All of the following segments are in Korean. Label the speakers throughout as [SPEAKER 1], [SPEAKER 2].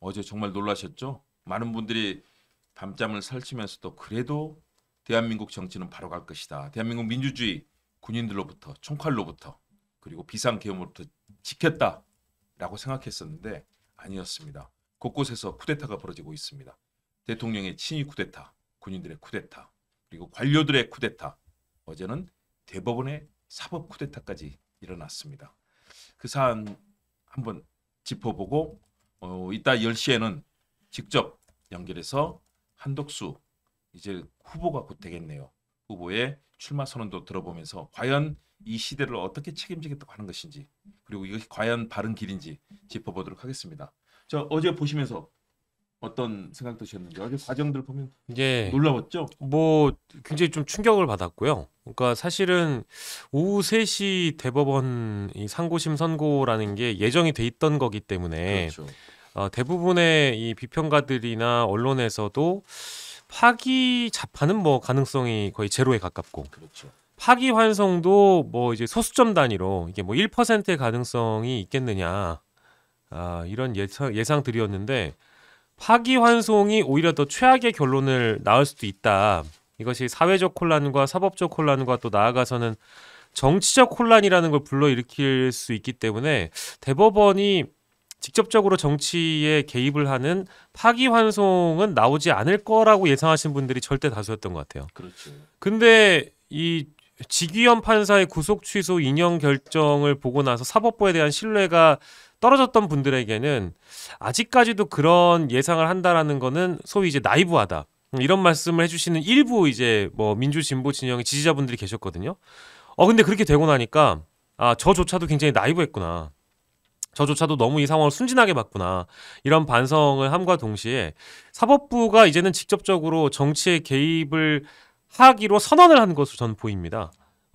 [SPEAKER 1] 어제 정말 놀라셨죠? 많은 분들이 밤잠을 설치면서도 그래도 대한민국 정치는 바로 갈 것이다. 대한민국 민주주의 군인들로부터 총칼로부터 그리고 비상계엄으로부터 지켰다라고 생각했었는데 아니었습니다. 곳곳에서 쿠데타가 벌어지고 있습니다. 대통령의 친위 쿠데타, 군인들의 쿠데타, 그리고 관료들의 쿠데타, 어제는 대법원의 사법 쿠데타까지 일어났습니다. 그 사안 한번 짚어보고 이따 10시에는 직접 연결해서 한덕수 이제 후보가 곧 되겠네요. 후보의 출마 선언도 들어보면서 과연 이 시대를 어떻게 책임지겠다고 하는 것인지 그리고 이것이 과연 바른 길인지 짚어보도록 하겠습니다. 저 어제 보시면서 어떤 생각 드셨는지 어제 과정들 보면
[SPEAKER 2] 예,
[SPEAKER 1] 놀라웠죠?
[SPEAKER 2] 뭐 굉장히 좀 충격을 받았고요. 그러니까 사실은 오후 3시 대법원 이 상고심 선고라는 게 예정이 돼 있던 거기 때문에
[SPEAKER 1] 그렇죠.
[SPEAKER 2] 대부분의 이 비평가들이나 언론에서도 파기 자파는 뭐 가능성이 거의 제로에 가깝고
[SPEAKER 1] 그렇죠.
[SPEAKER 2] 파기 환송도 뭐 이제 소수점 단위로 이게 뭐 1%의 가능성이 있겠느냐 이런 예상들이었는데 파기환송이 오히려 더 최악의 결론을 낳을 수도 있다. 이것이 사회적 혼란과 사법적 혼란과 또 나아가서는 정치적 혼란이라는 걸 불러일으킬 수 있기 때문에 대법원이 직접적으로 정치에 개입을 하는 파기환송은 나오지 않을 거라고 예상하신 분들이 절대 다수였던 것 같아요.
[SPEAKER 1] 그렇죠.
[SPEAKER 2] 근데 이 지기현 판사의 구속 취소 인용 결정을 보고 나서 사법부에 대한 신뢰가 떨어졌던 분들에게는 아직까지도 그런 예상을 한다라는 거는 소위 이제 나이브하다. 이런 말씀을 해주시는 일부 이제 뭐 민주 진보 진영의 지지자분들이 계셨거든요. 근데 그렇게 되고 나니까 저조차도 굉장히 나이브했구나. 저조차도 너무 이 상황을 순진하게 봤구나. 이런 반성을 함과 동시에 사법부가 이제는 직접적으로 정치에 개입을 하기로 선언을 한 것으로 저는 보입니다.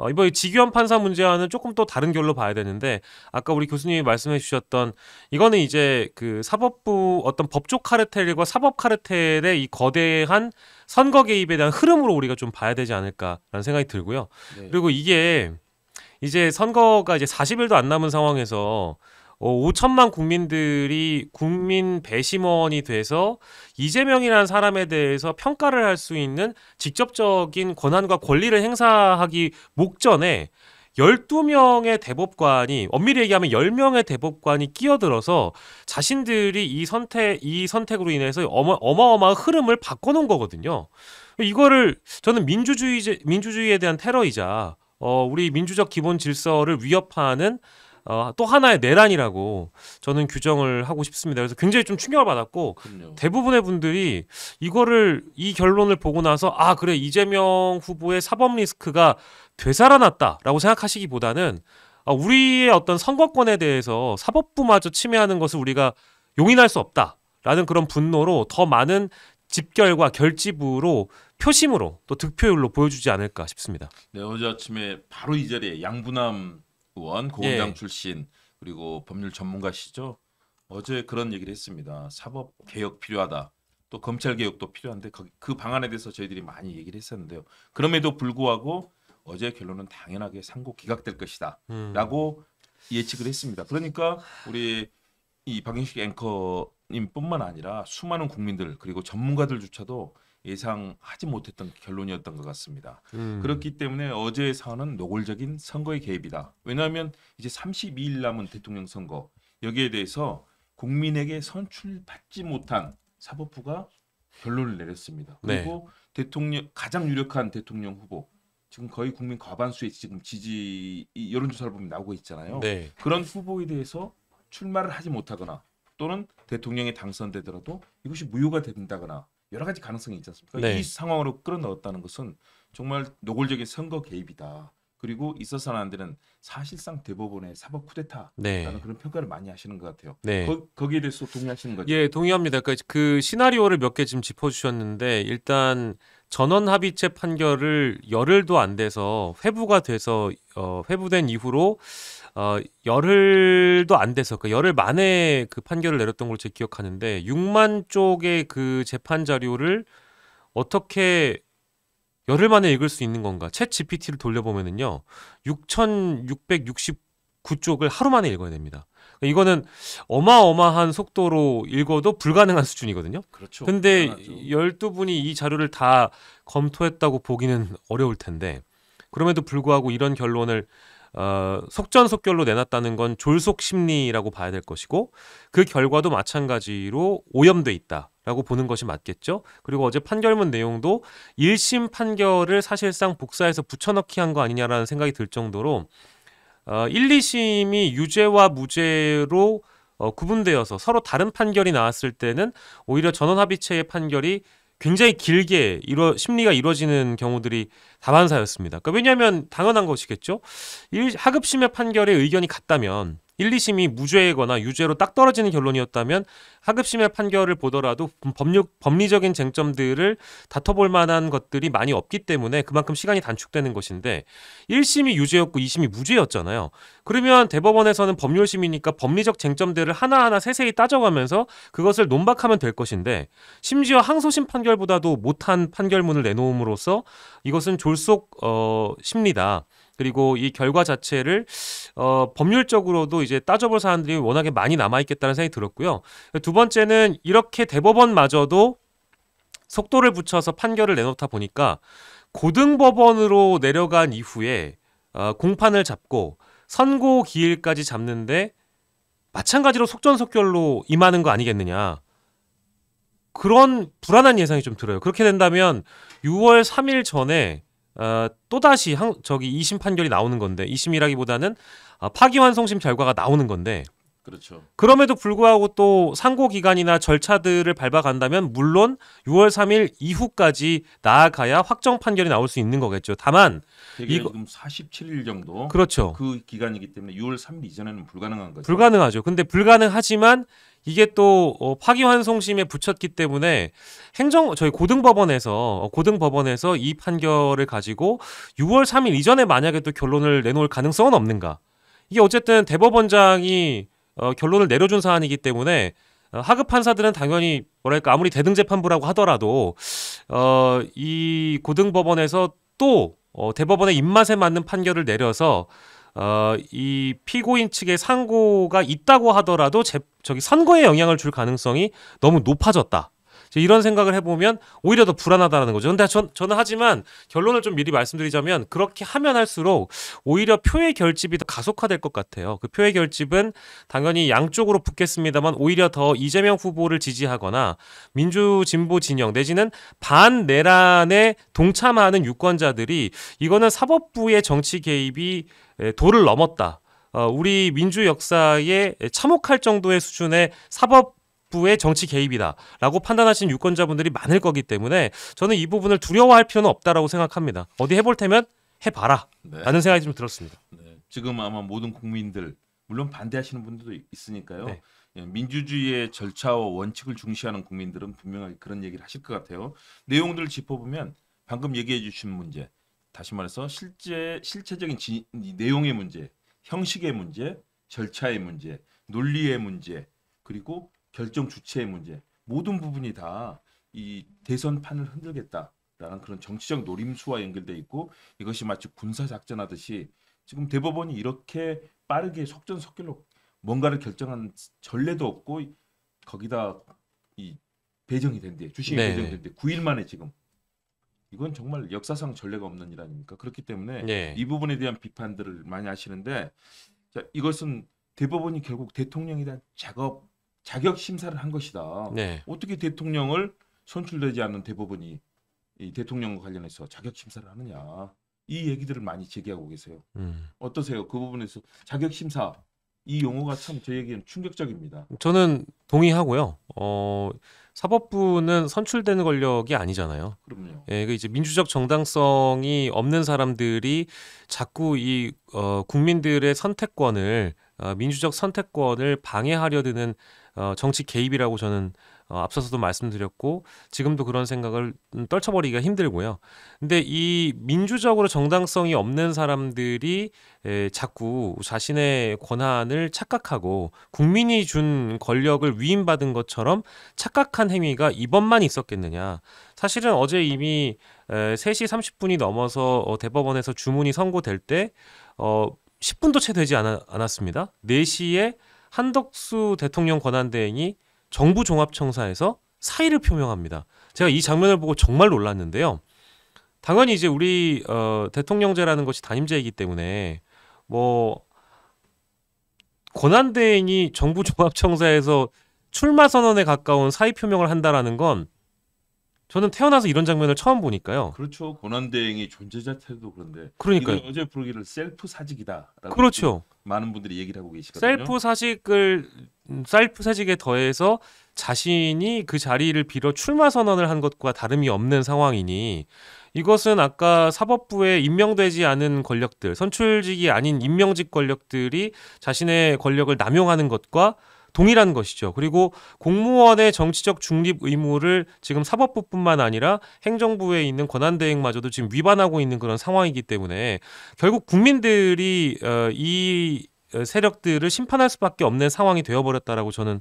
[SPEAKER 2] 이번 지규현 판사 문제와는 조금 또 다른 결로 봐야 되는데 아까 우리 교수님이 말씀해 주셨던 이거는 이제 그 사법부 어떤 법조 카르텔과 사법 카르텔의 이 거대한 선거 개입에 대한 흐름으로 우리가 좀 봐야 되지 않을까라는 생각이 들고요.
[SPEAKER 1] 네.
[SPEAKER 2] 그리고 이게 이제 선거가 이제 40일도 안 남은 상황에서 5천만 국민들이 국민 배심원이 돼서 이재명이라는 사람에 대해서 평가를 할 수 있는 직접적인 권한과 권리를 행사하기 목전에 12명의 대법관이 엄밀히 얘기하면 10명의 대법관이 끼어들어서 자신들이 이 선택으로 인해서 어마어마한 흐름을 바꿔놓은 거거든요. 이거를 저는 민주주의에 대한 테러이자 우리 민주적 기본 질서를 위협하는 또 하나의 내란이라고 저는 규정을 하고 싶습니다. 그래서 굉장히 좀 충격을 받았고
[SPEAKER 1] 그럼요.
[SPEAKER 2] 대부분의 분들이 이 결론을 보고 나서 그래 이재명 후보의 사법 리스크가 되살아났다라고 생각하시기보다는 우리의 어떤 선거권에 대해서 사법부마저 침해하는 것을 우리가 용인할 수 없다라는 그런 분노로 더 많은 집결과 결집으로 표심으로 또 득표율로 보여주지 않을까 싶습니다.
[SPEAKER 1] 네, 어제 아침에 바로 이 자리에 양부남 의원, 고검장
[SPEAKER 2] 예.
[SPEAKER 1] 출신 그리고 법률 전문가시죠. 어제 그런 얘기를 했습니다. 사법 개혁 필요하다. 또 검찰 개혁도 필요한데 그 방안에 대해서 저희들이 많이 얘기를 했었는데요. 그럼에도 불구하고 어제 결론은 당연하게 상고 기각될
[SPEAKER 2] 음.
[SPEAKER 1] 것이다라고 예측을 했습니다. 그러니까 우리 이 박영식 앵커님뿐만 아니라 수많은 국민들 그리고 전문가들조차도 예상하지 못했던 결론이었던 것 같습니다.
[SPEAKER 2] 음.
[SPEAKER 1] 그렇기 때문에 어제의 사안은 노골적인 선거의 개입이다. 왜냐하면 이제 32일 남은 대통령 선거 여기에 대해서 국민에게 선출받지 못한 사법부가 결론을 내렸습니다.
[SPEAKER 2] 네.
[SPEAKER 1] 그리고 대통령 가장 유력한 대통령 후보 지금 거의 국민 과반수의 지금 이 여론조사를 보면 나오고 있잖아요.
[SPEAKER 2] 네.
[SPEAKER 1] 그런 후보에 대해서 출마를 하지 못하거나 또는 대통령이 당선되더라도 이것이 무효가 된다거나 여러 가지 가능성이 있지 않습니까? 이
[SPEAKER 2] 네.
[SPEAKER 1] 상황으로 끌어넣었다는 것은 정말 노골적인 선거 개입이다. 그리고 있어서는 안 되는 사실상 대법원의 사법 쿠데타라는
[SPEAKER 2] 네.
[SPEAKER 1] 그런 평가를 많이 하시는 것 같아요.
[SPEAKER 2] 네.
[SPEAKER 1] 거기에 대해서 동의하시는 거죠?
[SPEAKER 2] 예, 동의합니다. 그 시나리오를 몇 개 지금 짚어주셨는데 일단 전원 합의체 판결을 열흘도 안 돼서 회부가 돼서 회부된 이후로 열흘도 안 돼서 그 열흘 만에 그 판결을 내렸던 걸로 제가 기억하는데 6만 쪽의 그 재판 자료를 어떻게 열흘 만에 읽을 수 있는 건가? 챗 GPT를 돌려보면은요. 6,669쪽을 하루 만에 읽어야 됩니다. 이거는 어마어마한 속도로 읽어도 불가능한 수준이거든요.
[SPEAKER 1] 그렇죠.
[SPEAKER 2] 근데
[SPEAKER 1] 당연하죠.
[SPEAKER 2] 12분이 이 자료를 다 검토했다고 보기는 어려울 텐데 그럼에도 불구하고 이런 결론을 속전속결로 내놨다는 건 졸속 심리라고 봐야 될 것이고 그 결과도 마찬가지로 오염돼 있다라고 보는 것이 맞겠죠. 그리고 어제 판결문 내용도 1심 판결을 사실상 복사해서 붙여넣기 한 거 아니냐라는 생각이 들 정도로 1, 2심이 유죄와 무죄로 구분되어서 서로 다른 판결이 나왔을 때는 오히려 전원합의체의 판결이 굉장히 길게 심리가 이루어지는 경우들이 다반사였습니다. 그러니까 왜냐하면 당연한 것이겠죠. 하급심의 판결에 의견이 같다면 1, 2심이 무죄거나 유죄로 딱 떨어지는 결론이었다면 하급심의 판결을 보더라도 법리적인 쟁점들을 다퉈볼 만한 것들이 많이 없기 때문에 그만큼 시간이 단축되는 것인데 1심이 유죄였고 2심이 무죄였잖아요. 그러면 대법원에서는 법률심이니까 법리적 쟁점들을 하나하나 세세히 따져가면서 그것을 논박하면 될 것인데 심지어 항소심 판결보다도 못한 판결문을 내놓음으로써 이것은 졸속 심리다. 그리고 이 결과 자체를 법률적으로도 이제 따져볼 사안들이 워낙에 많이 남아있겠다는 생각이 들었고요. 두 번째는 이렇게 대법원마저도 속도를 붙여서 판결을 내놓다 보니까 고등법원으로 내려간 이후에 공판을 잡고 선고 기일까지 잡는데 마찬가지로 속전속결로 임하는 거 아니겠느냐. 그런 불안한 예상이 좀 들어요. 그렇게 된다면 6월 3일 전에 또다시 2심 판결이 나오는 건데 2심이라기보다는 파기환송심 결과가 나오는 건데
[SPEAKER 1] 그렇죠.
[SPEAKER 2] 그럼에도 불구하고 또 상고 기간이나 절차들을 밟아간다면 물론 6월 3일 이후까지 나아가야 확정 판결이 나올 수 있는 거겠죠. 다만
[SPEAKER 1] 되게 지금 47일 정도
[SPEAKER 2] 그렇죠.
[SPEAKER 1] 그 기간이기 때문에 6월 3일 이전에는 불가능한 거죠.
[SPEAKER 2] 불가능하죠. 근데 불가능하지만 이게 또 파기환송심에 붙였기 때문에 저희 고등법원에서 이 판결을 가지고 6월 3일 이전에 만약에 또 결론을 내놓을 가능성은 없는가? 이게 어쨌든 대법원장이 결론을 내려준 사안이기 때문에 하급 판사들은 당연히 뭐랄까 아무리 대등재판부라고 하더라도 이 고등법원에서 또 대법원의 입맛에 맞는 판결을 내려서 이 피고인 측의 상고가 있다고 하더라도 선거에 영향을 줄 가능성이 너무 높아졌다. 이런 생각을 해보면 오히려 더 불안하다는 거죠. 근데 저는 하지만 결론을 좀 미리 말씀드리자면 그렇게 하면 할수록 오히려 표의 결집이 더 가속화될 것 같아요. 그 표의 결집은 당연히 양쪽으로 붙겠습니다만 오히려 더 이재명 후보를 지지하거나 민주 진보 진영 내지는 반내란에 동참하는 유권자들이 이거는 사법부의 정치 개입이 도를 넘었다. 우리 민주 역사에 참혹할 정도의 수준의 사법부의 정치 개입이다라고 판단하시는 유권자분들이 많을 거기 때문에 저는 이 부분을 두려워할 필요는 없다라고 생각합니다. 어디 해볼 테면 해봐라 라는 생각이 좀 들었습니다.
[SPEAKER 1] 네. 지금 아마 모든 국민들 물론 반대하시는 분들도 있으니까요.
[SPEAKER 2] 네.
[SPEAKER 1] 민주주의의 절차와 원칙을 중시하는 국민들은 분명하게 그런 얘기를 하실 것 같아요. 내용들을 짚어보면 방금 얘기해 주신 문제 다시 말해서 실체적인 내용의 문제, 형식의 문제, 절차의 문제, 논리의 문제, 그리고 결정 주체의 문제 모든 부분이 다 이 대선판을 흔들겠다라는 그런 정치적 노림수와 연결돼 있고 이것이 마치 군사 작전하듯이 지금 대법원이 이렇게 빠르게 속전속결로 뭔가를 결정한 전례도 없고 거기다 이 배정이 된대 주식이 배정된대 9일 만에 지금 이건 정말 역사상 전례가 없는 일 아닙니까? 그렇기 때문에 이 부분에 대한 비판들을 많이 하시는데 자, 이것은 대법원이 결국 대통령에 대한 자격 심사를 한 것이다. 어떻게 대통령을 선출되지 않는 대법원이 이 대통령과 관련해서 자격 심사를 하느냐. 이 얘기들을 많이 제기하고 계세요. 어떠세요? 그 부분에서 자격 심사 이 용어가 참 저에게는 충격적입니다.
[SPEAKER 2] 저는 동의하고요. 사법부는 선출되는 권력이 아니잖아요.
[SPEAKER 1] 그럼요.
[SPEAKER 2] 이제 민주적 정당성이 없는 사람들이 자꾸 이 국민들의 선택권을 민주적 선택권을 방해하려 드는 정치 개입이라고 저는 앞서서도 말씀드렸고 지금도 그런 생각을 떨쳐버리기가 힘들고요. 근데 이 민주적으로 정당성이 없는 사람들이 자꾸 자신의 권한을 착각하고 국민이 준 권력을 위임받은 것처럼 착각한 행위가 이번만 있었겠느냐. 사실은 어제 이미 3시 30분이 넘어서 대법원에서 주문이 선고될 때 10분도 채 되지 않았습니다. 4시에 한덕수 대통령 권한대행이 정부 종합청사에서 사의를 표명합니다. 제가 이 장면을 보고 정말 놀랐는데요. 당연히 이제 우리 대통령제라는 것이 단임제이기 때문에 뭐 권한대행이 정부 종합청사에서 출마 선언에 가까운 사의 표명을 한다라는 건 저는 태어나서 이런 장면을 처음 보니까요.
[SPEAKER 1] 그렇죠. 권한대행이 존재 자체도 그런데
[SPEAKER 2] 그러니까요.
[SPEAKER 1] 이걸 어제 부르기를 셀프 사직이다라고
[SPEAKER 2] 그렇죠.
[SPEAKER 1] 많은 분들이 얘기를 하고 계시거든요.
[SPEAKER 2] 셀프 사직에 더해서 자신이 그 자리를 빌어 출마 선언을 한 것과 다름이 없는 상황이니 이것은 아까 사법부에 임명되지 않은 권력들, 선출직이 아닌 임명직 권력들이 자신의 권력을 남용하는 것과 동일한 것이죠. 그리고 공무원의 정치적 중립 의무를 지금 사법부뿐만 아니라 행정부에 있는 권한대행마저도 지금 위반하고 있는 그런 상황이기 때문에 결국 국민들이 이 세력들을 심판할 수밖에 없는 상황이 되어버렸다라고 저는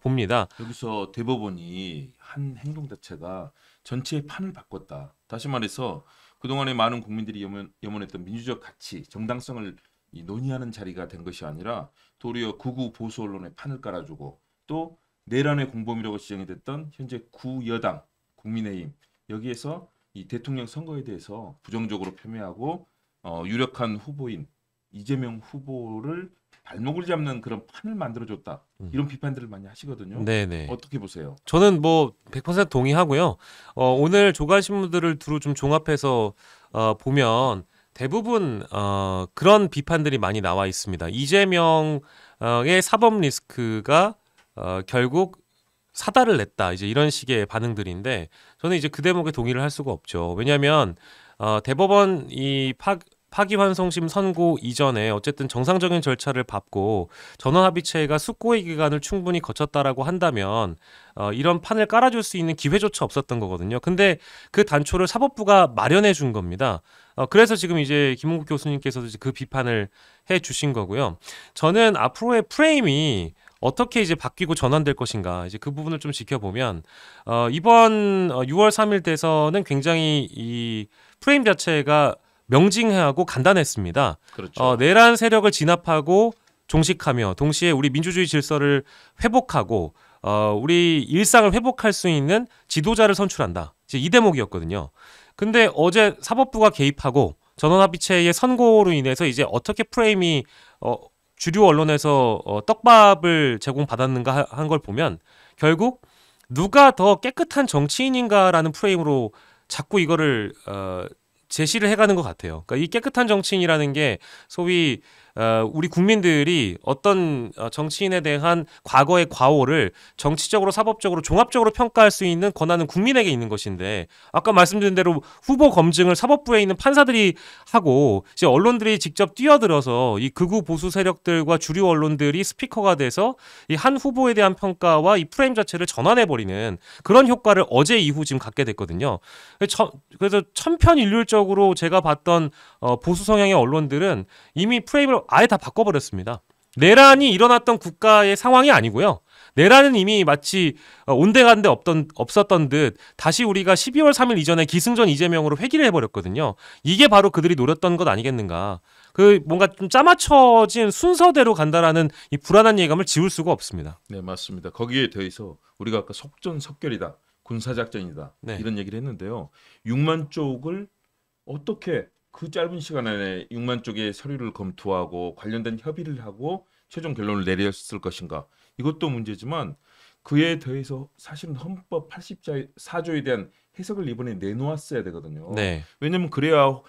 [SPEAKER 2] 봅니다.
[SPEAKER 1] 여기서 대법원이 한 행동 자체가 전체의 판을 바꿨다. 다시 말해서 그동안에 많은 국민들이 염원했던 민주적 가치, 정당성을 논의하는 자리가 된 것이 아니라 도리어 극우 보수 언론의 판을 깔아주고 또 내란의 공범이라고 지정이 됐던 현재 구여당 국민의힘 여기에서 이 대통령 선거에 대해서 부정적으로 표명하고 유력한 후보인 이재명 후보를 발목을 잡는 그런 판을 만들어줬다. 이런 비판들을 많이 하시거든요.
[SPEAKER 2] 네네.
[SPEAKER 1] 어떻게 보세요?
[SPEAKER 2] 저는 뭐 100% 동의하고요. 오늘 조간신문들을 두루 좀 종합해서 보면 대부분 그런 비판들이 많이 나와 있습니다. 이재명의 사법 리스크가 결국 사달을 냈다. 이제 이런 식의 반응들인데 저는 이제 그 대목에 동의를 할 수가 없죠. 왜냐하면 대법원 이 파기환송심 선고 이전에 어쨌든 정상적인 절차를 밟고 전원합의체가 숙고의 기간을 충분히 거쳤다라고 한다면 이런 판을 깔아줄 수 있는 기회조차 없었던 거거든요. 근데 그 단초를 사법부가 마련해 준 겁니다. 그래서 지금 이제 김홍국 교수님께서도 이제 그 비판을 해 주신 거고요. 저는 앞으로의 프레임이 어떻게 이제 바뀌고 전환될 것인가 이제 그 부분을 좀 지켜보면 이번 6월 3일 대선은 굉장히 이 프레임 자체가 명징하고 간단했습니다.
[SPEAKER 1] 그렇죠.
[SPEAKER 2] 내란 세력을 진압하고 종식하며 동시에 우리 민주주의 질서를 회복하고 우리 일상을 회복할 수 있는 지도자를 선출한다. 이제 이 대목이었거든요. 근데 어제 사법부가 개입하고 전원합의체의 선고로 인해서 이제 어떻게 프레임이 주류 언론에서 떡밥을 제공받았는가 한 걸 보면 결국 누가 더 깨끗한 정치인인가라는 프레임으로 자꾸 이거를 제시를 해가는 것 같아요. 그러니까 이 깨끗한 정치인이라는 게 소위 우리 국민들이 어떤 정치인에 대한 과거의 과오를 정치적으로 사법적으로 종합적으로 평가할 수 있는 권한은 국민에게 있는 것인데 아까 말씀드린 대로 후보 검증을 사법부에 있는 판사들이 하고 이제 언론들이 직접 뛰어들어서 이 극우 보수 세력들과 주류 언론들이 스피커가 돼서 이 한 후보에 대한 평가와 이 프레임 자체를 전환해버리는 그런 효과를 어제 이후 지금 갖게 됐거든요. 그래서 천편일률적으로 제가 봤던 보수 성향의 언론들은 이미 프레임을 아예 다 바꿔버렸습니다. 내란이 일어났던 국가의 상황이 아니고요. 내란은 이미 마치 온데간데 없었던 듯 다시 우리가 12월 3일 이전에 기승전 이재명으로 회귀를 해버렸거든요. 이게 바로 그들이 노렸던 것 아니겠는가. 그 뭔가 좀 짜맞춰진 순서대로 간다라는 이 불안한 예감을 지울 수가 없습니다.
[SPEAKER 1] 네, 맞습니다. 거기에 더해서 우리가 아까 속전속결이다, 군사작전이다
[SPEAKER 2] 네.
[SPEAKER 1] 이런 얘기를 했는데요. 6만 쪽을 어떻게 그 짧은 시간 안에 6만 쪽의 서류를 검토하고 관련된 협의를 하고 최종 결론을 내렸을 것인가. 이것도 문제지만 그에 더해서 사실은 헌법 84조에 대한 해석을 이번에 내놓았어야 되거든요.
[SPEAKER 2] 네.
[SPEAKER 1] 왜냐하면 그래야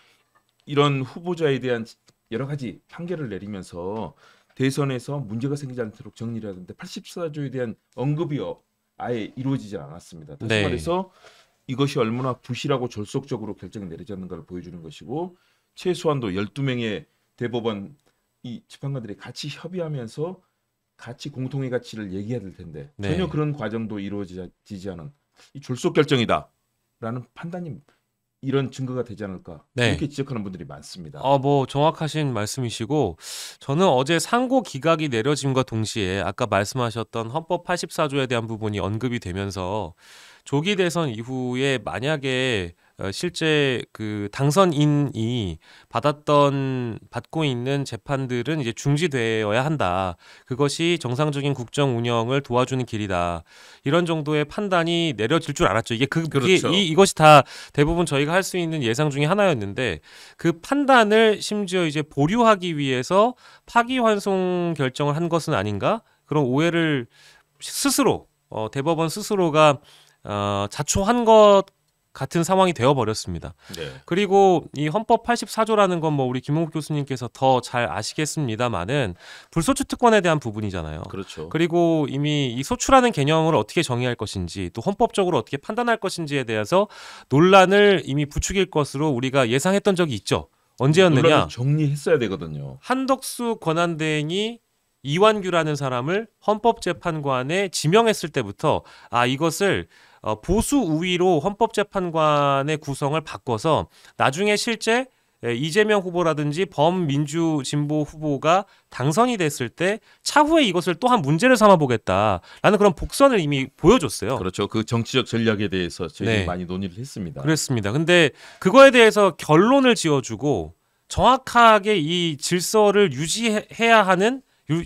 [SPEAKER 1] 이런 후보자에 대한 여러 가지 판결을 내리면서 대선에서 문제가 생기지 않도록 정리를 해야 되는데 84조에 대한 언급이 아예 이루어지지 않았습니다. 다시
[SPEAKER 2] 네.
[SPEAKER 1] 말해서 이것이 얼마나 부실하고 졸속적으로 결정이 내려졌는가를 보여주는 것이고 최소한도 12명의 대법원 이 재판관들이 같이 협의하면서 같이 공통의 가치를 얘기해야 될 텐데
[SPEAKER 2] 네.
[SPEAKER 1] 전혀 그런 과정도 이루어지지 않은 이 졸속 결정이다라는 판단이 이런 증거가 되지 않을까
[SPEAKER 2] 네.
[SPEAKER 1] 이렇게 지적하는 분들이 많습니다.
[SPEAKER 2] 뭐 정확하신 말씀이시고 저는 어제 상고 기각이 내려짐과 동시에 아까 말씀하셨던 헌법 84조에 대한 부분이 언급이 되면서 조기 대선 이후에 만약에 실제 그 당선인이 받고 있는 재판들은 이제 중지되어야 한다. 그것이 정상적인 국정 운영을 도와주는 길이다. 이런 정도의 판단이 내려질 줄 알았죠.
[SPEAKER 1] 그렇죠.
[SPEAKER 2] 이것이 다 대부분 저희가 할 수 있는 예상 중에 하나였는데 그 판단을 심지어 이제 보류하기 위해서 파기환송 결정을 한 것은 아닌가? 그런 오해를 스스로 대법원 스스로가 자초한 것 같은 상황이 되어버렸습니다.
[SPEAKER 1] 네.
[SPEAKER 2] 그리고 이 헌법 84조라는 건 뭐 우리 김홍국 교수님께서 더 잘 아시겠습니다마는 불소추 특권에 대한 부분이잖아요.
[SPEAKER 1] 그렇죠.
[SPEAKER 2] 그리고 이미 이 소추라는 개념을 어떻게 정의할 것인지 또 헌법적으로 어떻게 판단할 것인지에 대해서 논란을 이미 부추길 것으로 우리가 예상했던 적이 있죠. 언제였느냐?
[SPEAKER 1] 논란을 정리했어야 되거든요.
[SPEAKER 2] 한덕수 권한대행이 이완규라는 사람을 헌법재판관에 지명했을 때부터 이것을 보수 우위로 헌법재판관의 구성을 바꿔서 나중에 실제 이재명 후보라든지 범민주 진보 후보가 당선이 됐을 때 차후에 이것을 또한 문제를 삼아보겠다라는 그런 복선을 이미 보여줬어요.
[SPEAKER 1] 그렇죠. 그 정치적 전략에 대해서 저희가
[SPEAKER 2] 네.
[SPEAKER 1] 많이 논의를 했습니다.
[SPEAKER 2] 그랬습니다. 근데 그거에 대해서 결론을 지어주고 정확하게 이 질서를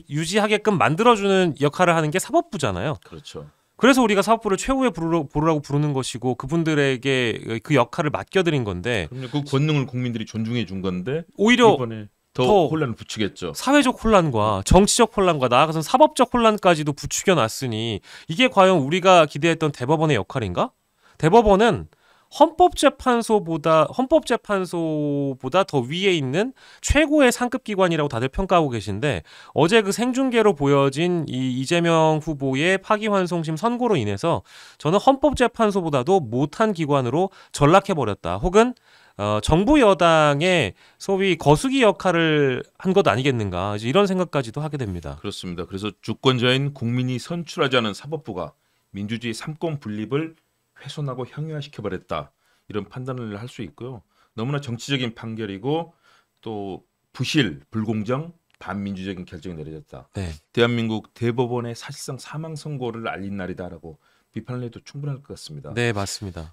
[SPEAKER 2] 유지하게끔 만들어주는 역할을 하는 게 사법부잖아요.
[SPEAKER 1] 그렇죠.
[SPEAKER 2] 그래서 우리가 사법부를 최후의 보루라고 부르는 것이고 그분들에게 그 역할을 맡겨드린 건데
[SPEAKER 1] 그럼요. 그 권능을 국민들이 존중해 준 건데
[SPEAKER 2] 오히려
[SPEAKER 1] 이번에
[SPEAKER 2] 더
[SPEAKER 1] 더 혼란을 부추겼죠.
[SPEAKER 2] 사회적 혼란과 정치적 혼란과 나아가서는 사법적 혼란까지도 부추겨놨으니 이게 과연 우리가 기대했던 대법원의 역할인가? 대법원은 헌법재판소보다 더 위에 있는 최고의 상급 기관이라고 다들 평가하고 계신데 어제 그 생중계로 보여진 이 이재명 후보의 파기환송심 선고로 인해서 저는 헌법재판소보다도 못한 기관으로 전락해버렸다. 혹은 정부 여당의 소위 거수기 역할을 한 것 아니겠는가 이제 이런 생각까지도 하게 됩니다.
[SPEAKER 1] 그렇습니다. 그래서 주권자인 국민이 선출하지 않은 사법부가 민주주의 삼권 분립을 훼손하고 형용화시켜버렸다. 이런 판단을 할 수 있고요. 너무나 정치적인 판결이고 또 부실, 불공정, 반민주적인 결정이 내려졌다.
[SPEAKER 2] 네.
[SPEAKER 1] 대한민국 대법원의 사실상 사망 선고를 알린 날이다라고 비판을 해도 충분할 것 같습니다.
[SPEAKER 2] 네, 맞습니다.